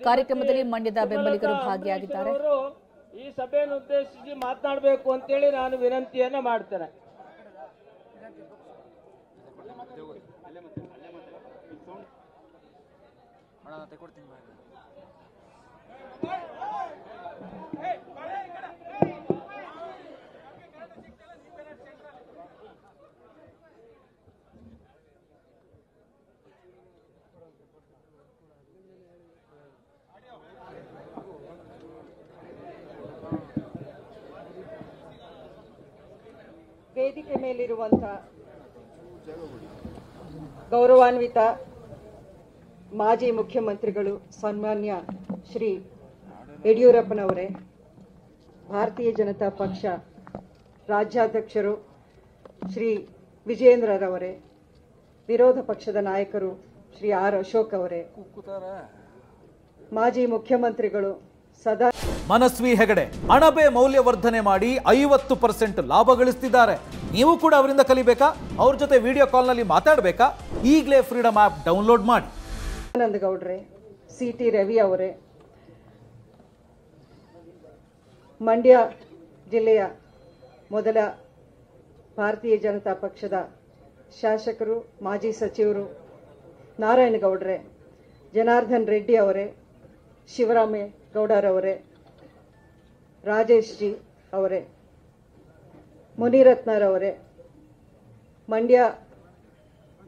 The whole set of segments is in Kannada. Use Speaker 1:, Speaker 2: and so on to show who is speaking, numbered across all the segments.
Speaker 1: ಕಾರ್ಯಕ್ರಮದಲ್ಲಿ ಮಂಡ್ಯದ ಬೆಂಬಲಿಗರು ಭಾಗಿಯಾಗಿದ್ದಾರೆ.
Speaker 2: ಈ ಸಭೆಯನ್ನು ಉದ್ದೇಶಿಸಿ ಮಾತನಾಡಬೇಕು ಅಂತೇಳಿ ನಾನು ವಿನಂತಿಯನ್ನ ಮಾಡ್ತೇನೆ.
Speaker 3: ವೇದಿಕೆ ಮೇಲಿರುವಂತಹ ಗೌರವಾನ್ವಿತ ಮಾಜಿ ಮುಖ್ಯಮಂತ್ರಿಗಳು ಸನ್ಮಾನ್ಯ ಶ್ರೀ ಯಡಿಯೂರಪ್ಪನವರೇ, ಭಾರತೀಯ ಜನತಾ ಪಕ್ಷ ರಾಜ್ಯಾಧ್ಯಕ್ಷರು ಶ್ರೀ ವಿಜೇಂದ್ರರವರೇ, ವಿರೋಧ ಪಕ್ಷದ ನಾಯಕರು ಶ್ರೀ ಆರ್ ಅಶೋಕ್ ಅವರೇ, ಮಾಜಿ ಮುಖ್ಯಮಂತ್ರಿಗಳು ಸದಾ
Speaker 4: ಮನಸ್ವಿ ಹೆಗಡೆ ಅಣಬೆ ಮೌಲ್ಯವರ್ಧನೆ ಮಾಡಿ 50% ಲಾಭ ಗಳಿಸ್ತಿದ್ದಾರೆ. ನೀವು ಕೂಡ ಅವರಿಂದ ಕಲಿಬೇಕಾ? ಅವ್ರ ಜೊತೆ ವಿಡಿಯೋ ಕಾಲ್ನಲ್ಲಿ ಮಾತಾಡಬೇಕಾ? ಈಗಲೇ ಫ್ರೀಡಮ್ ಆಪ್ ಡೌನ್ಲೋಡ್ ಮಾಡಿ.
Speaker 3: ಆನಂದ್ ಗೌಡ್ರೆ, ಸಿಟಿ ರವಿ ಅವರೇ, ಮಂಡ್ಯ ಜಿಲ್ಲೆಯ ಮೊದಲ ಭಾರತೀಯ ಜನತಾ ಪಕ್ಷದ ಶಾಸಕರು, ಮಾಜಿ ಸಚಿವರು ನಾರಾಯಣಗೌಡ್ರೆ, ಜನಾರ್ದನ್ ರೆಡ್ಡಿ ಅವರೇ, ಶಿವರಾಮೇಗೌಡರವರೇ, ರಾಜೇಶ್ ಜಿ ಅವರೇ, ಮುನಿರತ್ನರವರೇ, ಮಂಡ್ಯ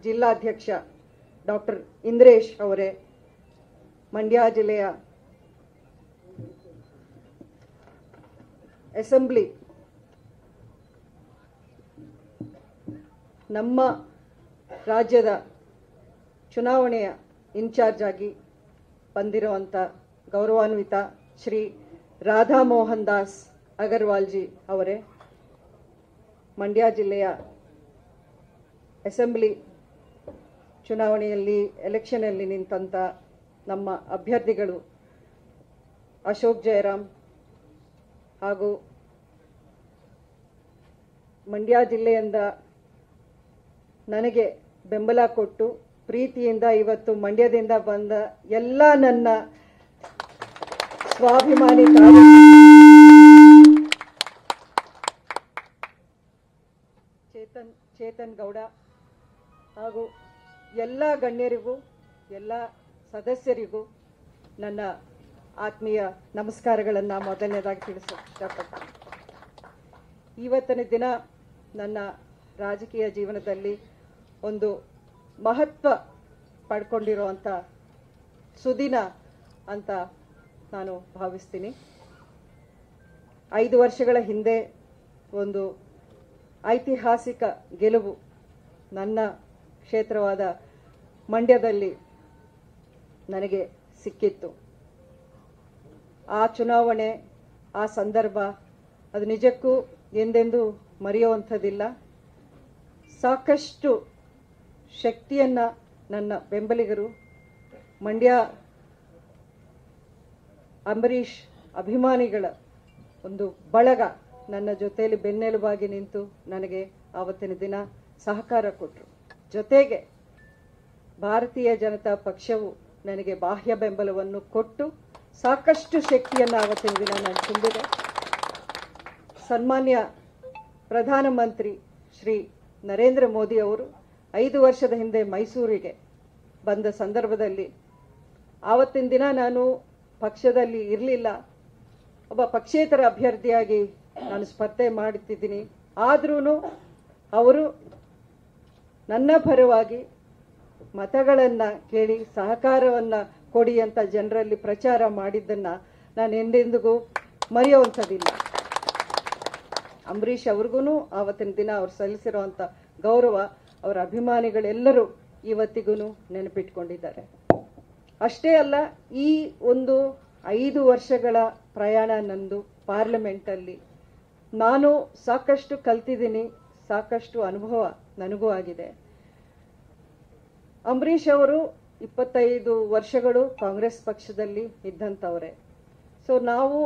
Speaker 3: ಜಿಲ್ಲಾಧ್ಯಕ್ಷ ಡಾಕ್ಟರ್ ಇಂದ್ರೇಶ್ ಅವರೇ, ಮಂಡ್ಯ ಜಿಲ್ಲೆಯ ಅಸೆಂಬ್ಲಿ ನಮ್ಮ ರಾಜ್ಯದ ಚುನಾವಣೆಯ ಇನ್ಚಾರ್ಜ್ ಆಗಿ ಬಂದಿರುವಂಥ ಗೌರವಾನ್ವಿತ ಶ್ರೀ ರಾಧಾ ಮೋಹನ್ ದಾಸ್ ಅಗರ್ವಾಲ್ಜಿ ಅವರೇ, ಮಂಡ್ಯ ಜಿಲ್ಲೆಯ ಅಸೆಂಬ್ಲಿ ಚುನಾವಣೆಯಲ್ಲಿ ಎಲೆಕ್ಷನಲ್ಲಿ ನಿಂತಂಥ ನಮ್ಮ ಅಭ್ಯರ್ಥಿಗಳು ಅಶೋಕ್ ಜಯರಾಮ್ ಹಾಗೂ ಮಂಡ್ಯ ಜಿಲ್ಲೆಯಿಂದ ನನಗೆ ಬೆಂಬಲ ಕೊಟ್ಟು ಪ್ರೀತಿಯಿಂದ ಇವತ್ತು ಮಂಡ್ಯದಿಂದ ಬಂದ ಎಲ್ಲ ನನ್ನ ಸ್ವಾಭಿಮಾನಿ ಚೇತನ್ ಗೌಡ ಹಾಗೂ ಎಲ್ಲ ಗಣ್ಯರಿಗೂ ಎಲ್ಲ ಸದಸ್ಯರಿಗೂ ನನ್ನ ಆತ್ಮೀಯ ನಮಸ್ಕಾರಗಳನ್ನು ಮೊದಲನೇದಾಗಿ ತಿಳಿಸೋಕೆ ಇಷ್ಟಪಡ್ತೀನಿ. ಇವತ್ತಿನ ದಿನ ನನ್ನ ರಾಜಕೀಯ ಜೀವನದಲ್ಲಿ ಒಂದು ಮಹತ್ವ ಪಡ್ಕೊಂಡಿರುವಂಥ ಸುದಿನ ಅಂತ ನಾನು ಭಾವಿಸ್ತೀನಿ. 5 ವರ್ಷಗಳ ಹಿಂದೆ ಒಂದು ಐತಿಹಾಸಿಕ ಗೆಲುವು ನನ್ನ ಕ್ಷೇತ್ರವಾದ ಮಂಡ್ಯದಲ್ಲಿ ನನಗೆ ಸಿಕ್ಕಿತ್ತು. ಆ ಚುನಾವಣೆ, ಆ ಸಂದರ್ಭ ಅದು ನಿಜಕ್ಕೂ ಎಂದೆಂದೂ ಮರೆಯುವಂಥದ್ದಿಲ್ಲ. ಸಾಕಷ್ಟು ಶಕ್ತಿಯನ್ನು ನನ್ನ ಬೆಂಬಲಿಗರು, ಮಂಡ್ಯ ಅಂಬರೀಷ್ ಅಭಿಮಾನಿಗಳ ಒಂದು ಬಳಗ ನನ್ನ ಜೊತೆಯಲ್ಲಿ ಬೆನ್ನೆಲುಬಾಗಿ ನಿಂತು ನನಗೆ ಆವತ್ತಿನ ದಿನ ಸಹಕಾರ ಕೊಟ್ಟರು. ಜೊತೆಗೆ ಭಾರತೀಯ ಜನತಾ ಪಕ್ಷವು ನನಗೆ ಬಾಹ್ಯ ಬೆಂಬಲವನ್ನು ಕೊಟ್ಟು ಸಾಕಷ್ಟು ಶಕ್ತಿಯನ್ನು ಆವತ್ತಿನ ದಿನ ನಾನು ತುಂಬಿದೆ. ಸನ್ಮಾನ್ಯ ಪ್ರಧಾನಮಂತ್ರಿ ಶ್ರೀ ನರೇಂದ್ರ ಮೋದಿ ಅವರು 5 ವರ್ಷದ ಹಿಂದೆ ಮೈಸೂರಿಗೆ ಬಂದ ಸಂದರ್ಭದಲ್ಲಿ ಆವತ್ತಿನ ದಿನ ನಾನು ಪಕ್ಷದಲ್ಲಿ ಇರಲಿಲ್ಲ, ಒಬ್ಬ ಪಕ್ಷೇತರ ಅಭ್ಯರ್ಥಿಯಾಗಿ ನಾನು ಸ್ಪರ್ಧೆ ಮಾಡುತ್ತಿದ್ದೀನಿ. ಆದ್ರೂ ಅವರು ನನ್ನ ಪರವಾಗಿ ಮತಗಳನ್ನು ಕೇಳಿ ಸಹಕಾರವನ್ನು ಕೊಡಿ ಅಂತ ಜನರಲ್ಲಿ ಪ್ರಚಾರ ಮಾಡಿದ್ದನ್ನು ನಾನು ಎಂದೆಂದಿಗೂ ಮರೆಯುವಂಥದ್ದಿಲ್ಲ. ಅಂಬರೀಷ್ ಅವ್ರಿಗೂ ಆವತ್ತಿನ ದಿನ ಅವ್ರು ಸಲ್ಲಿಸಿರುವಂಥ ಗೌರವ ಅವರ ಅಭಿಮಾನಿಗಳೆಲ್ಲರೂ ಇವತ್ತಿಗೂ ನೆನಪಿಟ್ಕೊಂಡಿದ್ದಾರೆ. ಅಷ್ಟೇ ಅಲ್ಲ, ಈ ಒಂದು 5 ವರ್ಷಗಳ ಪ್ರಯಾಣ ನಂದು ಪಾರ್ಲಿಮೆಂಟಲ್ಲಿ ನಾನು ಸಾಕಷ್ಟು ಕಲ್ತಿದ್ದೀನಿ, ಸಾಕಷ್ಟು ಅನುಭವ ನನಗೂ ಆಗಿದೆ. ಅಂಬರೀಷ್ ಅವರು 25 ವರ್ಷಗಳು ಕಾಂಗ್ರೆಸ್ ಪಕ್ಷದಲ್ಲಿ ಇದ್ದಂಥವರೇ. ಸೊ ನಾವು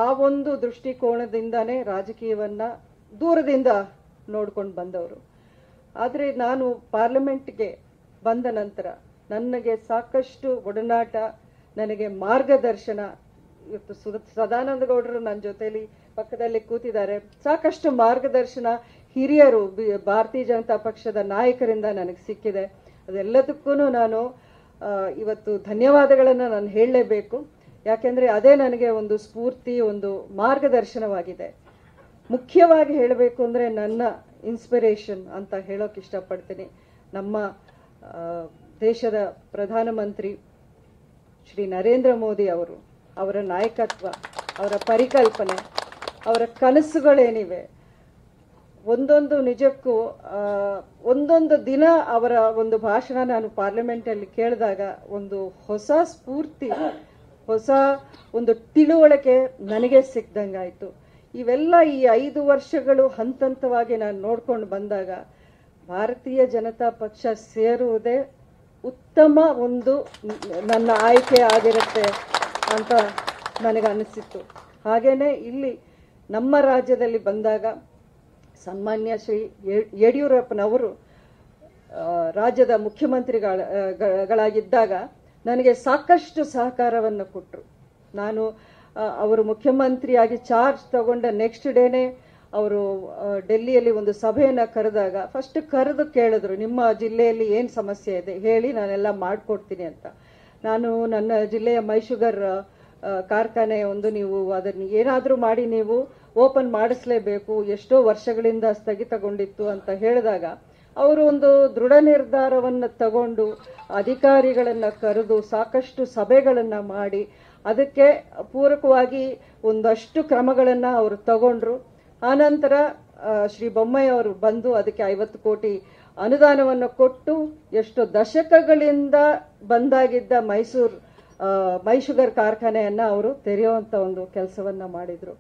Speaker 3: ಆ ಒಂದು ದೃಷ್ಟಿಕೋನದಿಂದಾನೇ ರಾಜಕೀಯವನ್ನ ದೂರದಿಂದ ನೋಡ್ಕೊಂಡು ಬಂದವರು. ಆದರೆ ನಾನು ಪಾರ್ಲಿಮೆಂಟ್ಗೆ ಬಂದ ನಂತರ ನನಗೆ ಸಾಕಷ್ಟು ಒಡನಾಟ ನನಗೆ ಮಾರ್ಗದರ್ಶನ. ಇವತ್ತು ಸದಾನಂದ ಗೌಡರು ನನ್ನ ಜೊತೆಲಿ ಪಕ್ಕದಲ್ಲಿ ಕೂತಿದ್ದಾರೆ. ಸಾಕಷ್ಟು ಮಾರ್ಗದರ್ಶನ ಹಿರಿಯರು ಭಾರತೀಯ ಜನತಾ ಪಕ್ಷದ ನಾಯಕರಿಂದ ನನಗೆ ಸಿಕ್ಕಿದೆ. ಅದೆಲ್ಲದಕ್ಕೂ ನಾನು ಇವತ್ತು ಧನ್ಯವಾದಗಳನ್ನು ನಾನು ಹೇಳಲೇಬೇಕು. ಯಾಕೆಂದ್ರೆ ಅದೇ ನನಗೆ ಒಂದು ಸ್ಫೂರ್ತಿ, ಒಂದು ಮಾರ್ಗದರ್ಶನವಾಗಿದೆ. ಮುಖ್ಯವಾಗಿ ಹೇಳಬೇಕು ಅಂದ್ರೆ ನನ್ನ ಇನ್ಸ್ಪಿರೇಷನ್ ಅಂತ ಹೇಳೋಕೆ ಇಷ್ಟಪಡ್ತೀನಿ. ನಮ್ಮ ದೇಶದ ಪ್ರಧಾನಮಂತ್ರಿ ಶ್ರೀ ನರೇಂದ್ರ ಮೋದಿ ಅವರು, ಅವರ ನಾಯಕತ್ವ, ಅವರ ಪರಿಕಲ್ಪನೆ, ಅವರ ಕನಸುಗಳೇನಿವೆ, ಒಂದೊಂದು ನಿಜಕ್ಕೂ ಒಂದೊಂದು ದಿನ ಅವರ ಒಂದು ಭಾಷಣ ನಾನು ಪಾರ್ಲಿಮೆಂಟಲ್ಲಿ ಕೇಳಿದಾಗ ಒಂದು ಹೊಸ ಸ್ಫೂರ್ತಿ, ಹೊಸ ಒಂದು ತಿಳುವಳಿಕೆ ನನಗೆ ಸಿಕ್ದಂಗಾಯ್ತು. ಇವೆಲ್ಲ ಈ 5 ವರ್ಷಗಳು ಹಂತವಾಗಿ ನಾನು ನೋಡ್ಕೊಂಡು ಬಂದಾಗ ಭಾರತೀಯ ಜನತಾ ಪಕ್ಷ ಸೇರುವುದೇ ಉತ್ತಮ ಒಂದು ನನ್ನ ಆಯ್ಕೆ ಆಗಿರುತ್ತೆ ಅಂತ ನನಗೆ ಅನಿಸಿತ್ತು. ಹಾಗೇನೆ ಇಲ್ಲಿ ನಮ್ಮ ರಾಜ್ಯದಲ್ಲಿ ಬಂದಾಗ ಸನ್ಮಾನ್ಯ ಶ್ರೀ ಯಡಿಯೂರಪ್ಪನವರು ರಾಜ್ಯದ ಮುಖ್ಯಮಂತ್ರಿಗಳಾಗಿದ್ದಾಗ ನನಗೆ ಸಾಕಷ್ಟು ಸಹಕಾರವನ್ನು ಕೊಟ್ಟರು. ನಾನು ಅವರು ಮುಖ್ಯಮಂತ್ರಿಯಾಗಿ ಚಾರ್ಜ್ ತಗೊಂಡ ನೆಕ್ಸ್ಟ್ ಡೇನೆ ಅವರು ಡೆಲ್ಲಿಯಲ್ಲಿ ಒಂದು ಸಭೆಯನ್ನು ಕರೆದಾಗ ಫಸ್ಟ್ ಕರೆದು ಕೇಳಿದ್ರು, ನಿಮ್ಮ ಜಿಲ್ಲೆಯಲ್ಲಿ ಏನು ಸಮಸ್ಯೆ ಇದೆ ಹೇಳಿ, ನಾನೆಲ್ಲ ಮಾಡಿಕೊಡ್ತೀನಿ ಅಂತ. ನಾನು ನನ್ನ ಜಿಲ್ಲೆಯ ಮೈಶುಗರ್ ಕಾರ್ಖಾನೆ ಒಂದು, ನೀವು ಅದನ್ನು ಏನಾದರೂ ಮಾಡಿ ನೀವು ಓಪನ್ ಮಾಡಿಸ್ಲೇಬೇಕು, ಎಷ್ಟೋ ವರ್ಷಗಳಿಂದ ಸ್ಥಗಿತಗೊಂಡಿತ್ತು ಅಂತ ಹೇಳಿದಾಗ ಅವರು ಒಂದು ದೃಢ ನಿರ್ಧಾರವನ್ನು ತಗೊಂಡು ಅಧಿಕಾರಿಗಳನ್ನು ಕರೆದು ಸಾಕಷ್ಟು ಸಭೆಗಳನ್ನು ಮಾಡಿ ಅದಕ್ಕೆ ಪೂರಕವಾಗಿ ಒಂದಷ್ಟು ಕ್ರಮಗಳನ್ನು ಅವರು ತಗೊಂಡ್ರು. ಆನಂತರ ಶ್ರೀ ಬೊಮ್ಮಾಯಿ ಅವರು ಬಂದು ಅದಕ್ಕೆ 50 ಕೋಟಿ ಅನುದಾನವನ್ನು ಕೊಟ್ಟು ಎಷ್ಟೋ ದಶಕಗಳಿಂದ ಬಂದಾಗಿದ್ದ ಮೈಶುಗರ್ ಕಾರ್ಖಾನೆಯನ್ನ ಅವರು ತೆರೆಯುವಂತ ಒಂದು ಕೆಲಸವನ್ನ ಮಾಡಿದ್ರು.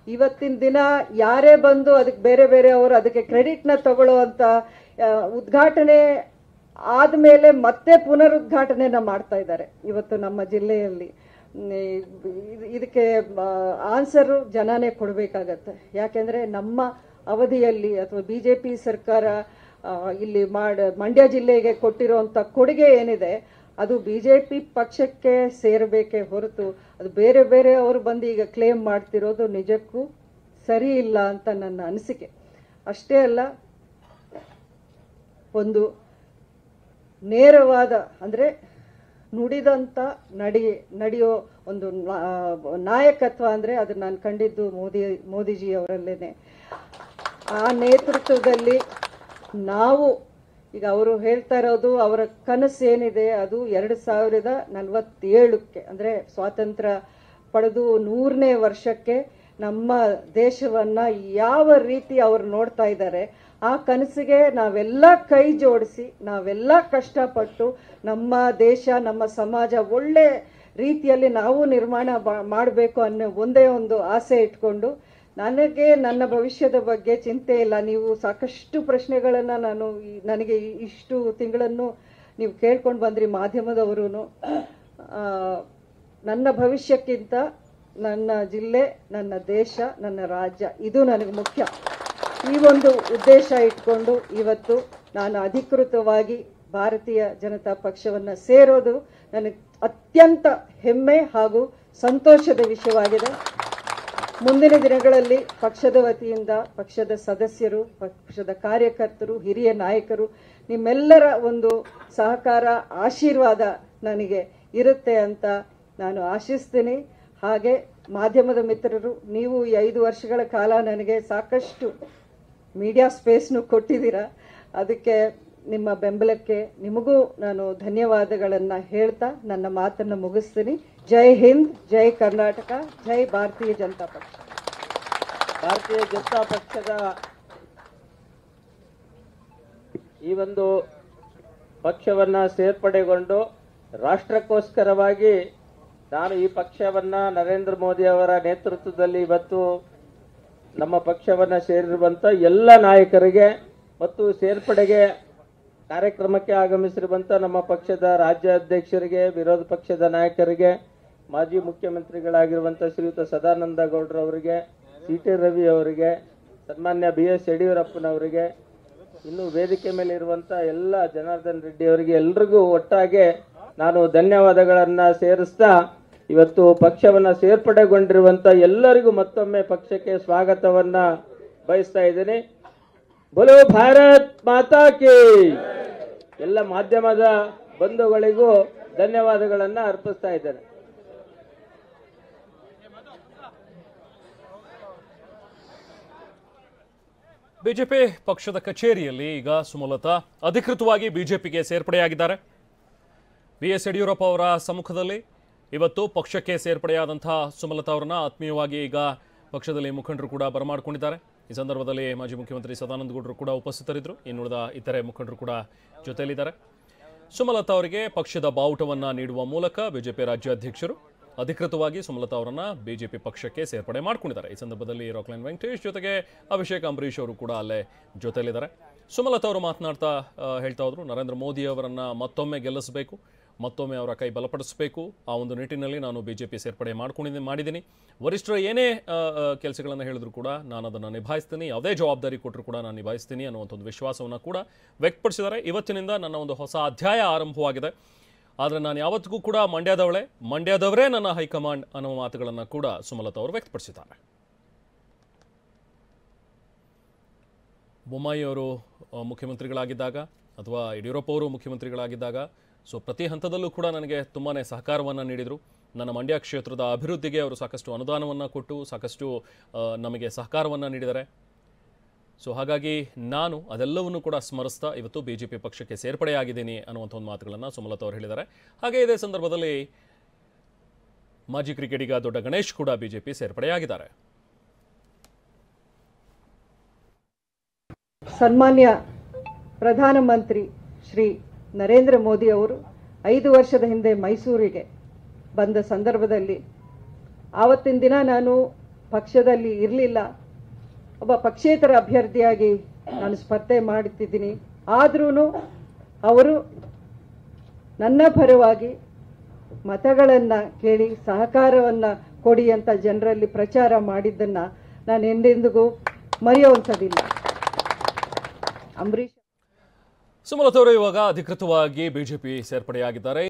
Speaker 3: ಇವತ್ತಿನ ದಿನ ಯಾರೇ ಬಂದು ಅದಕ್ಕೆ ಬೇರೆ ಬೇರೆ ಅವರು ಅದಕ್ಕೆ ಕ್ರೆಡಿಟ್ನ ತಗೊಳ್ಳುವಂತ ಉದ್ಘಾಟನೆ ಆದ್ಮೇಲೆ ಮತ್ತೆ ಪುನರುದ್ಘಾಟನೆನ ಮಾಡ್ತಾ ಇದ್ದಾರೆ ಇವತ್ತು ನಮ್ಮ ಜಿಲ್ಲೆಯಲ್ಲಿ. ಇದಕ್ಕೆ ಆನ್ಸರು ಜನನೇ ಕೊಡಬೇಕಾಗತ್ತೆ. ಯಾಕೆಂದ್ರೆ ನಮ್ಮ ಅವಧಿಯಲ್ಲಿ ಅಥವಾ ಬಿಜೆಪಿ ಸರ್ಕಾರ ಇಲ್ಲಿ ಮಂಡ್ಯ ಜಿಲ್ಲೆಗೆ ಕೊಟ್ಟಿರುವಂತ ಕೊಡುಗೆ ಏನಿದೆ ಅದು ಬಿಜೆಪಿ ಪಕ್ಷಕ್ಕೆ ಸೇರಬೇಕೇ ಹೊರತು ಅದು ಬೇರೆ ಬೇರೆ ಅವರು ಬಂದು ಈಗ ಕ್ಲೇಮ್ ಮಾಡ್ತಿರೋದು ನಿಜಕ್ಕೂ ಸರಿ ಇಲ್ಲ ಅಂತ ನನ್ನ ಅನಿಸಿಕೆ. ಅಷ್ಟೇ ಅಲ್ಲ, ಒಂದು ನೇರವಾದ ಅಂದ್ರೆ ನುಡಿದಂತ ನಡೆಯೋ ಒಂದು ನಾಯಕತ್ವ ಅಂದ್ರೆ ಅದು ನಾನು ಕಂಡಿದ್ದು ಮೋದಿಜಿ ಅವರಲ್ಲೇನೆ. ಆ ನೇತೃತ್ವದಲ್ಲಿ ನಾವು ಈಗ ಅವರು ಹೇಳ್ತಾ ಇರೋದು ಅವರ ಕನಸು ಏನಿದೆ ಅದು 2047ಕ್ಕೆ ಅಂದ್ರೆ ಸ್ವಾತಂತ್ರ್ಯ ಪಡೆದು 100ನೇ ವರ್ಷಕ್ಕೆ ನಮ್ಮ ದೇಶವನ್ನ ಯಾವ ರೀತಿ ಅವರು ನೋಡ್ತಾ ಇದ್ದಾರೆ, ಆ ಕನಸಿಗೆ ನಾವೆಲ್ಲ ಕೈ ಜೋಡಿಸಿ ನಾವೆಲ್ಲ ಕಷ್ಟಪಟ್ಟು ನಮ್ಮ ದೇಶ ನಮ್ಮ ಸಮಾಜ ಒಳ್ಳೆ ರೀತಿಯಲ್ಲಿ ನಾವು ನಿರ್ಮಾಣ ಮಾಡಬೇಕು ಅನ್ನೋ ಒಂದೇ ಒಂದು ಆಸೆ ಇಟ್ಕೊಂಡು ನನಗೆ ನನ್ನ ಭವಿಷ್ಯದ ಬಗ್ಗೆ ಚಿಂತೆ ಇಲ್ಲ. ನೀವು ಸಾಕಷ್ಟು ಪ್ರಶ್ನೆಗಳನ್ನ ನನಗೆ ಇಷ್ಟು ತಿಂಗಳನ್ನು ನೀವು ಕೇಳ್ಕೊಂಡು ಬಂದ್ರಿ ಮಾಧ್ಯಮದವರು. ನನ್ನ ಭವಿಷ್ಯಕ್ಕಿಂತ ನನ್ನ ಜಿಲ್ಲೆ, ನನ್ನ ದೇಶ, ನನ್ನ ರಾಜ್ಯ ಇದು ನನಗೆ ಮುಖ್ಯ. ಈ ಒಂದು ಉದ್ದೇಶ ಇಟ್ಕೊಂಡು ಇವತ್ತು ನಾನು ಅಧಿಕೃತವಾಗಿ ಭಾರತೀಯ ಜನತಾ ಪಕ್ಷವನ್ನ ಸೇರೋದು ನನಗೆ ಅತ್ಯಂತ ಹೆಮ್ಮೆ ಹಾಗೂ ಸಂತೋಷದ ವಿಷಯವಾಗಿದೆ. ಮುಂದಿನ ದಿನಗಳಲ್ಲಿ ಪಕ್ಷದ ವತಿಯಿಂದ ಪಕ್ಷದ ಸದಸ್ಯರು, ಪಕ್ಷದ ಕಾರ್ಯಕರ್ತರು, ಹಿರಿಯ ನಾಯಕರು ನಿಮ್ಮೆಲ್ಲರ ಒಂದು ಸಹಕಾರ, ಆಶೀರ್ವಾದ ನನಗೆ ಇರುತ್ತೆ ಅಂತ ನಾನು ಆಶಿಸ್ತೀನಿ. ಹಾಗೆ ಮಾಧ್ಯಮದ ಮಿತ್ರರು, ನೀವು ಈ 5 ವರ್ಷಗಳ ಕಾಲ ನನಗೆ ಸಾಕಷ್ಟು ಮೀಡಿಯಾ ಸ್ಪೇಸ್ನು ಕೊಟ್ಟಿದ್ದೀರಾ. ಅದಕ್ಕೆ ನಿಮ್ಮ ಬೆಂಬಲಕ್ಕೆ ನಿಮಗೂ ನಾನು ಧನ್ಯವಾದಗಳನ್ನು ಹೇಳ್ತಾ ನನ್ನ ಮಾತನ್ನು ಮುಗಿಸ್ತೀನಿ. ಜೈ ಹಿಂದ್, ಜೈ ಕರ್ನಾಟಕ, ಜೈ ಭಾರತೀಯ ಜನತಾ ಪಕ್ಷ.
Speaker 2: ಭಾರತೀಯ ಜನತಾ ಪಕ್ಷದ ಈ ಒಂದು ಪಕ್ಷವನ್ನ ಸೇರ್ಪಡೆಗೊಂಡು ರಾಷ್ಟ್ರಕ್ಕೋಸ್ಕರವಾಗಿ ನಾನು ಈ ಪಕ್ಷವನ್ನ ನರೇಂದ್ರ ಮೋದಿ ಅವರ ನೇತೃತ್ವದಲ್ಲಿ ಇವತ್ತು ನಮ್ಮ ಪಕ್ಷವನ್ನ ಸೇರಿರುವಂತ ಎಲ್ಲ ನಾಯಕರಿಗೆ ಮತ್ತು ಸೇರ್ಪಡೆಗೆ ಕಾರ್ಯಕ್ರಮಕ್ಕೆ ಆಗಮಿಸಿರುವಂತ ನಮ್ಮ ಪಕ್ಷದ ರಾಜ್ಯ ಅಧ್ಯಕ್ಷರಿಗೆ, ವಿರೋಧ ಪಕ್ಷದ ನಾಯಕರಿಗೆ, ಮಾಜಿ ಮುಖ್ಯಮಂತ್ರಿಗಳಾಗಿರುವಂತ ಶ್ರೀಯುತ ಸದಾನಂದ ಗೌಡರವರಿಗೆ, ಸಿ.ಟಿ. ರವಿ ಅವರಿಗೆ, ಸನ್ಮಾನ್ಯ ಬಿ.ಎಸ್. ಯಡಿಯೂರಪ್ಪನವರಿಗೆ, ಇನ್ನು ವೇದಿಕೆ ಮೇಲೆ ಇರುವಂತ ಎಲ್ಲ ಜನಾರ್ದನ್ ರೆಡ್ಡಿ ಅವರಿಗೆ, ಎಲ್ರಿಗೂ ಒಟ್ಟಾಗೆ ನಾನು ಧನ್ಯವಾದಗಳನ್ನ ಸೇರಿಸ್ತಾ ಇವತ್ತು ಪಕ್ಷವನ್ನ ಸೇರ್ಪಡೆಗೊಂಡಿರುವಂತ ಎಲ್ಲರಿಗೂ ಮತ್ತೊಮ್ಮೆ ಪಕ್ಷಕ್ಕೆ ಸ್ವಾಗತವನ್ನ ಬಯಸ್ತಾ ಇದ್ದೇನೆ. ಬೋಲೋ ಭಾರತ್ ಮಾತಾ ಕಿ. ಎಲ್ಲ ಮಾಧ್ಯಮದ ಬಂಧುಗಳಿಗೂ ಧನ್ಯವಾದಗಳನ್ನ ಅರ್ಪಿಸ್ತಾ ಇದ್ದೇನೆ.
Speaker 5: ಬಿಜೆಪಿ ಪಕ್ಷದ ಕಚೇರಿಯಲ್ಲಿ ಈಗ ಸುಮಲತಾ ಅಧಿಕೃತವಾಗಿ ಬಿಜೆಪಿಗೆ ಸೇರ್ಪಡೆಯಾಗಿದ್ದಾರೆ. ಬಿಎಸ್ ಯಡಿಯೂರಪ್ಪ ಅವರ ಸಮ್ಮುಖದಲ್ಲಿ ಇವತ್ತು ಪಕ್ಷಕ್ಕೆ ಸೇರ್ಪಡೆಯಾದಂತಹ ಸುಮಲತಾ ಅವರನ್ನ ಆತ್ಮೀಯವಾಗಿ ಈಗ ಪಕ್ಷದಲ್ಲಿ ಮುಖಂಡರು ಕೂಡ ಬರಮಾಡಿಕೊಂಡಿದ್ದಾರೆ. ಈ ಸಂದರ್ಭದಲ್ಲಿ ಮಾಜಿ ಮುಖ್ಯಮಂತ್ರಿ ಸದಾನಂದ ಗೌಡರು ಕೂಡ ಉಪಸ್ಥಿತರಿದ್ದರು. ಇನ್ನುಳಿದ ಇತರೆ ಮುಖಂಡರು ಕೂಡ ಜೊತೆಯಲ್ಲಿದ್ದಾರೆ. ಸುಮಲತಾ ಅವರಿಗೆ ಪಕ್ಷದ ಬಾವುಟವನ್ನು ನೀಡುವ ಮೂಲಕ ಬಿಜೆಪಿ ರಾಜ್ಯಾಧ್ಯಕ್ಷರು ಅಧಿಕೃತವಾಗಿ ಸುಮಲತಾ ಅವರನ್ನ ಬಿಜೆಪಿ ಪಕ್ಷಕ್ಕೆ ಸೇರ್ಪಡೆ ಮಾಡ್ಕೊಂಡಿದ್ದಾರೆ. ಈ ಸಂದರ್ಭದಲ್ಲಿ ರಾಕ್ಲೈನ್ ವೆಂಕಟೇಶ್ ಜೊತೆಗೆ ಅಭಿಷೇಕ್ ಅಂಬರೀಶ್ ಅವರು ಕೂಡ ಅಲ್ಲೇ ಜೊತೆಯಲ್ಲಿದ್ದಾರೆ. ಸುಮಲತಾ ಅವರು ಮಾತನಾಡ್ತಾ ಹೇಳ್ತಾ ಹೋದ್ರು, ನರೇಂದ್ರ ಮೋದಿ ಅವರನ್ನ ಮತ್ತೊಮ್ಮೆ ಗೆಲ್ಲಿಸಬೇಕು, ಮತ್ತೊಮ್ಮೆ ಅವರ ಕೈ ಬಲಪಡಿಸಬೇಕು. ಆ ಒಂದು ನಿಟ್ಟಿನಲ್ಲಿ ನಾನು ಬಿಜೆಪಿ ಸೇರ್ಪಡೆ ಮಾಡಿದ್ದೀನಿ. ವರಿಷ್ಠರು ಏನೇ ಕೆಲಸಗಳನ್ನು ಹೇಳಿದ್ರು ಕೂಡ ನಾನು ಅದನ್ನು ನಿಭಾಯಿಸ್ತೀನಿ, ಯಾವುದೇ ಜವಾಬ್ದಾರಿ ಕೊಟ್ಟರು ಕೂಡ ನಾನು ನಿಭಾಯಿಸ್ತೀನಿ ಅನ್ನುವಂಥ ಒಂದು ವಿಶ್ವಾಸವನ್ನು ಕೂಡ ವ್ಯಕ್ತಪಡಿಸಿದ್ದಾರೆ. ಇವತ್ತಿನಿಂದ ನನ್ನ ಒಂದು ಹೊಸ ಅಧ್ಯಾಯ ಆರಂಭವಾಗಿದೆ, ಆದರೆ ನಾನು ಯಾವತ್ತಿಗೂ ಕೂಡ ಮಂಡ್ಯದವರೇ ನನ್ನ ಹೈಕಮಾಂಡ್ ಅನ್ನುವ ಮಾತುಗಳನ್ನು ಕೂಡ ಸುಮಲತಾ ಅವರು ವ್ಯಕ್ತಪಡಿಸಿದ್ದಾರೆ. ಬೊಮ್ಮಾಯಿ ಅವರು ಮುಖ್ಯಮಂತ್ರಿಗಳಾಗಿದ್ದಾಗ ಅಥವಾ ಯಡಿಯೂರಪ್ಪ ಅವರು ಮುಖ್ಯಮಂತ್ರಿಗಳಾಗಿದ್ದಾಗ ಪ್ರತಿ ಹಂತದಲ್ಲೂ ಕೂಡ ನನಗೆ ತುಂಬಾ ಸಹಕಾರವನ್ನು ನೀಡಿದರು. ನನ್ನ ಮಂಡ್ಯ ಕ್ಷೇತ್ರದ ಅಭಿವೃದ್ಧಿಗೆ ಅವರು ಸಾಕಷ್ಟು ಅನುದಾನವನ್ನು ಕೊಟ್ಟು ಸಾಕಷ್ಟು ನಮಗೆ ಸಹಕಾರವನ್ನು ನೀಡಿದ್ದಾರೆ. ಹಾಗಾಗಿ ನಾನು ಅದೆಲ್ಲವನ್ನು ಕೂಡ ಸ್ಮರಿಸ್ತಾ ಇವತ್ತು ಬಿಜೆಪಿ ಪಕ್ಷಕ್ಕೆ ಸೇರ್ಪಡೆಯಾಗಿದ್ದೀನಿ ಅನ್ನುವಂಥ ಒಂದು ಮಾತುಗಳನ್ನು ಸುಮಲತಾ ಅವರು ಹೇಳಿದ್ದಾರೆ. ಹಾಗೆ ಇದೇ ಸಂದರ್ಭದಲ್ಲಿ ಮಾಜಿ ಕ್ರಿಕೆಟಿಗ ದೊಡ್ಡ ಗಣೇಶ್ ಕೂಡ ಬಿಜೆಪಿ ಸೇರ್ಪಡೆಯಾಗಿದ್ದಾರೆ.
Speaker 3: ಸನ್ಮಾನ್ಯ ಪ್ರಧಾನಮಂತ್ರಿ ಶ್ರೀ ನರೇಂದ್ರ ಮೋದಿ ಅವರು 5 ವರ್ಷದ ಹಿಂದೆ ಮೈಸೂರಿಗೆ ಬಂದ ಸಂದರ್ಭದಲ್ಲಿ ಆವತ್ತಿನ ದಿನ ನಾನು ಪಕ್ಷದಲ್ಲಿ ಇರಲಿಲ್ಲ, ಒಬ್ಬ ಪಕ್ಷೇತರ ಅಭ್ಯರ್ಥಿಯಾಗಿ ನಾನು ಸ್ಪರ್ಧೆ ಮಾಡುತ್ತಿದ್ದೀನಿ. ಆದ್ರೂ ಅವರು ನನ್ನ ಪರವಾಗಿ ಮತಗಳನ್ನು ಕೇಳಿ ಸಹಕಾರವನ್ನು ಕೊಡಿ ಅಂತ ಜನರಲ್ಲಿ ಪ್ರಚಾರ ಮಾಡಿದ್ದನ್ನು ನಾನು ಎಂದೆಂದಿಗೂ ಮರೆಯುವಂಥದ್ದಿಲ್ಲ. ಅಂಬರೀಶ್
Speaker 5: ಸುಮಲತಾ ಅವರು ಇವಾಗ ಅಧಿಕೃತವಾಗಿ ಬಿಜೆಪಿ ಸೇರ್ಪಡೆಯಾಗಿದ್ದಾರೆ.